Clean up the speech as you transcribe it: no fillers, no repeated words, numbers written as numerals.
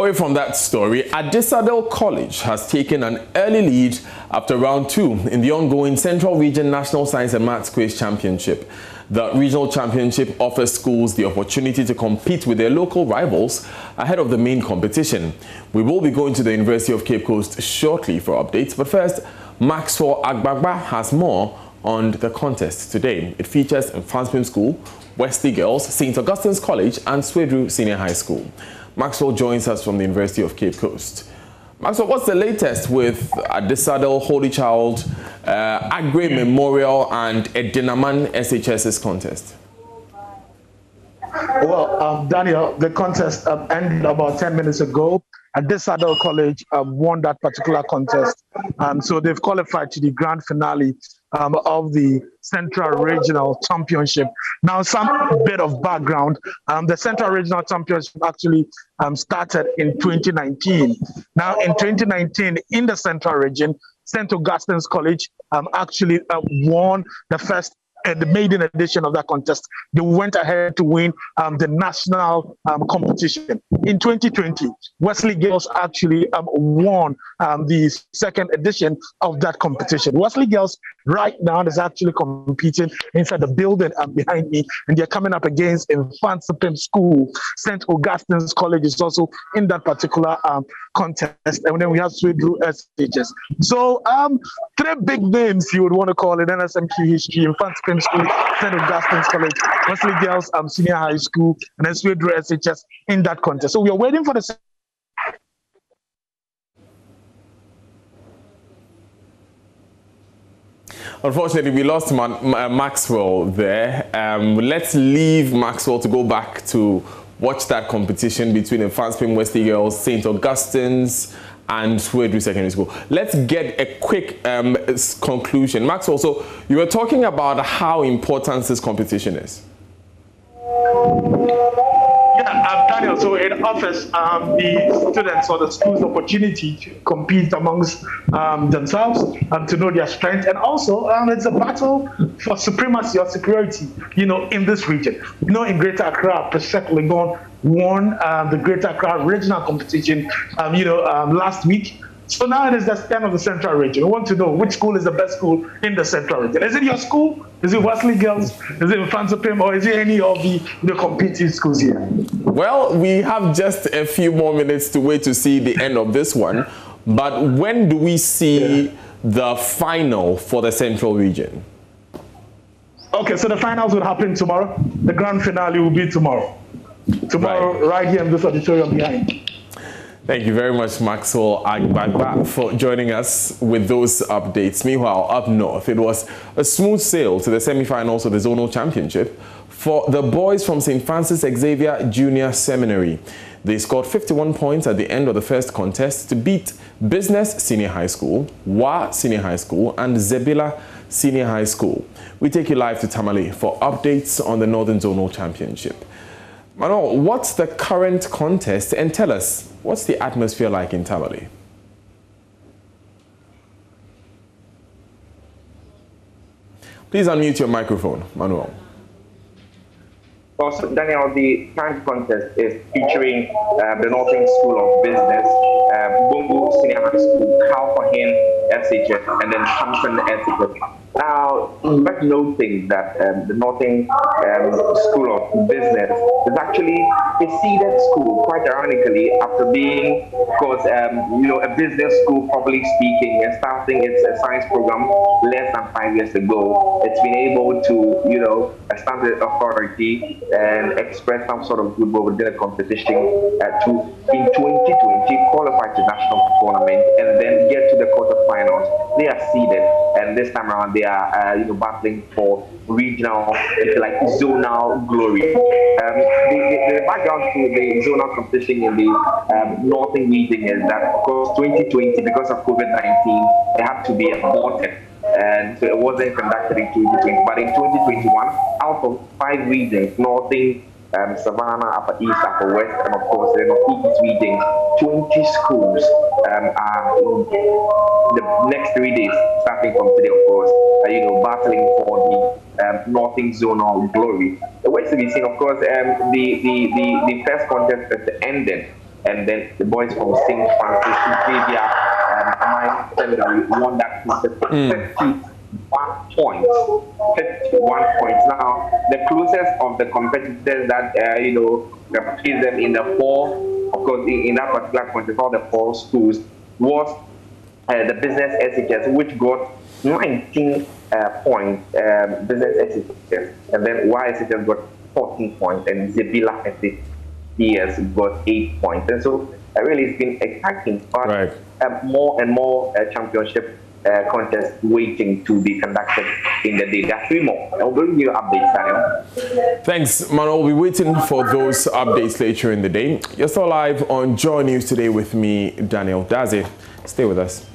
Away from that story, Adisadel College has taken an early lead after round 2 in the ongoing Central Region National Science and Maths Quiz Championship. The regional championship offers schools the opportunity to compete with their local rivals ahead of the main competition. We will be going to the University of Cape Coast shortly for updates, but first, Maxwell Agbagba has more on the contest today. It features Mfantsipim School, Wesley Girls, St. Augustine's College and Swedru Senior High School. Maxwell joins us from the University of Cape Coast. Maxwell, what's the latest with Adisadel Holy Child, Agri Memorial and Edinaman SHS's contest? Well, Daniel, the contest ended about 10 minutes ago. Adisadel College won that particular contest. So they've qualified to the grand finale of the Central Regional Championship. Now, some bit of background. The Central Regional Championship actually started in 2019. Now, in 2019, in the Central Region, St. Augustine's College actually won the first and the maiden edition of that contest. They went ahead to win the national competition. In 2020, Wesley Girls actually won the second edition of that competition. Wesley Girls right now is actually competing inside the building behind me, and they're coming up against Mfantsipim School. St. Augustine's College is also in that particular contest, and then we have Swedru SHS. So 3 big names you would want to call in NSMQ history: Mfantsipim School, St. Augustine's College, Wesley Girls Senior High School, and then Swedru SHS in that contest. So we are waiting for the Unfortunately, we lost Maxwell there. Let's leave Maxwell to go back to watch that competition between Mfantsipim Wesley Girls, St. Augustine's and Swedru Secondary School. Let's get a quick conclusion. Maxwell, so you were talking about how important this competition is. Yeah, Daniel, so it offers the students or the schools opportunity to compete amongst themselves to know their strength, and also it's a battle for supremacy or superiority, in this region. In Greater Accra, Presec Legon won the Greater Accra regional competition, last week. So now it is the stand of the Central Region. We want to know which school is the best school in the Central Region. Is it your school? Is it Wesley Girls? Is it Mfantsipim? Or is it any of the competing schools here? Well, we have just a few more minutes to wait to see the end of this one. But when do we see the final for the Central Region? Okay, so the finals will happen tomorrow. The grand finale will be tomorrow. Tomorrow, right here in this auditorium behind. Thank you very much, Maxwell Agbagba, for joining us with those updates. Meanwhile, up north, it was a smooth sail to the semi-finals of the Zonal Championship for the boys from St. Francis Xavier Junior Seminary. They scored 51 points at the end of the first contest to beat Business Senior High School, WA Senior High School, and Zebila Senior High School. We take you live to Tamale for updates on the Northern Zonal Championship. Manuel, what's the current contest, and tell us, what's the atmosphere like in Tamale? Please unmute your microphone, Manuel. Also, Daniel, the current contest is featuring the Northern School of Business, Bongo Senior High School, Kalfahin SHS, and then Hampton SHS. Now, worth noting that the Northern School of Business is actually a seeded school, quite ironically, after being, of course, a business school, properly speaking, and starting its science program less than 5 years ago. It's been able to, stand the authority and express some sort of goodwill within the competition to, in 2020, qualify to national tournament and then get to the quarterfinals. They are seeded, and this time around they are battling for regional, like zonal glory. The background to the zonal competition in the northern region is that, of course, 2020, because of COVID-19, it had to be aborted. And so it wasn't conducted in 2020. But in 2021, out of 5 regions, northern, Savannah, Upper East, Upper West, and of course the Northeast region, 20 schools are in the next 3 days, starting from today, of course, battling for the Northern Zonal glory. The way to be seen, of course, the first contest has ended and then the boys from St. Francis Xavier Seminary won that contest for 51 points. 51 points. Now, the closest of the competitors that faced them in the four, of course, in that particular contest, all the four schools was the business SHS, which got 19 points. Business SHS, and then YSHS got 14 points, and Zebila SHS got 8 points. And so really it's been exciting, but more and more championship contests waiting to be conducted in the day. There are 3 more. I'll bring you updates, Daniel. Thanks, Manuel. We'll be waiting for those updates later in the day. You're still live on Joy News Today with me, Daniel Daze. Stay with us.